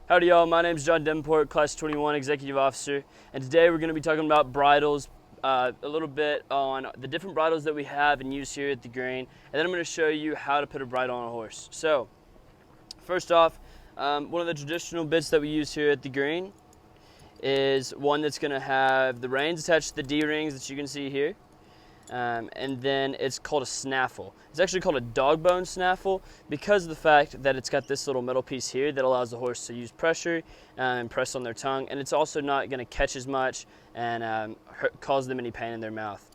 Howdy y'all, my name is John Denport, Class 21 Executive Officer, and today we're going to be talking about bridles, a little bit on the different bridles that we have and use here at the Green, and then I'm going to show you how to put a bridle on a horse. So, first off, one of the traditional bits that we use here at the Green is one that's going to have the reins attached to the D-rings that you can see here. And then it's called a snaffle. It's actually called a dog bone snaffle because of the fact that it's got this little metal piece here that allows the horse to use pressure and press on their tongue, and it's also not going to catch as much and cause them any pain in their mouth.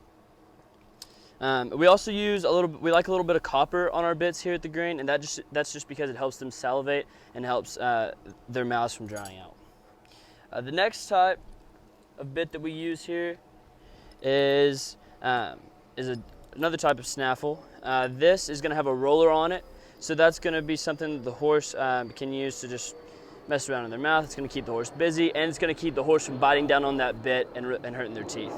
We also use we like a little bit of copper on our bits here at the Green, and that's just because it helps them salivate and helps their mouths from drying out. The next type of bit that we use here is another type of snaffle. This is going to have a roller on it, so that's going to be something that the horse can use to just mess around in their mouth. It's going to keep the horse busy, and it's going to keep the horse from biting down on that bit and hurting their teeth.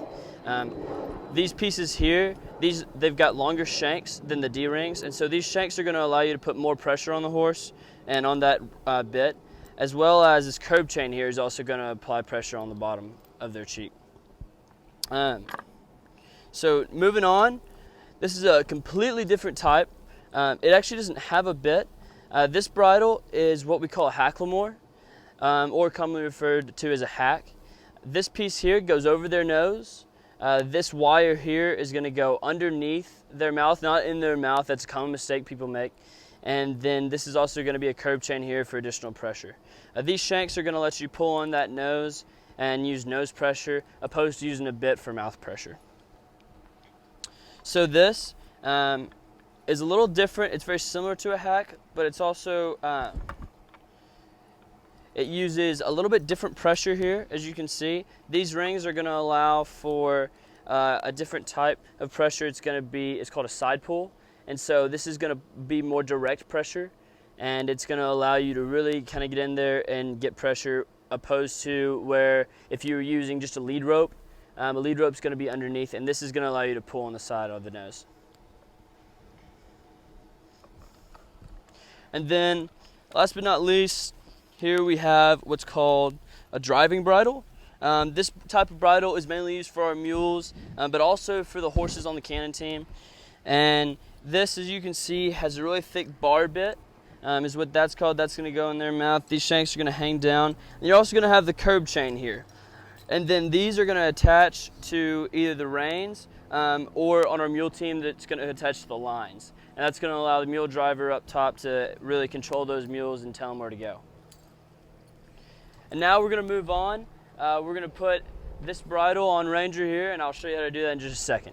These pieces here, they've got longer shanks than the D-rings, and so these shanks are going to allow you to put more pressure on the horse and on that bit, as well as this curb chain here is also going to apply pressure on the bottom of their cheek. So moving on, this is a completely different type. It actually doesn't have a bit. This bridle is what we call a Hacklemore, or commonly referred to as a hack. This piece here goes over their nose. This wire here is going to go underneath their mouth, not in their mouth. That's a common mistake people make. And then this is also going to be a curb chain here for additional pressure. These shanks are going to let you pull on that nose and use nose pressure, opposed to using a bit for mouth pressure. So this is a little different. It's very similar to a hack, but it's also, it uses a little bit different pressure here, as you can see. These rings are going to allow for a different type of pressure. It's called a side pull. And so this is going to be more direct pressure, and it's going to allow you to really kind of get in there and get pressure, opposed to where if you were using just a lead rope, a lead rope is going to be underneath, and this is going to allow you to pull on the side of the nose. And then, last but not least, here we have what's called a driving bridle. This type of bridle is mainly used for our mules, but also for the horses on the cannon team. And this, as you can see, has a really thick bar bit, is what that's called. That's going to go in their mouth. These shanks are going to hang down. And you're also going to have the curb chain here. And then these are going to attach to either the reins or on our mule team that's going to attach to the lines. And that's going to allow the mule driver up top to really control those mules and tell them where to go. And now we're going to move on. We're going to put this bridle on Ranger here, and I'll show you how to do that in just a second.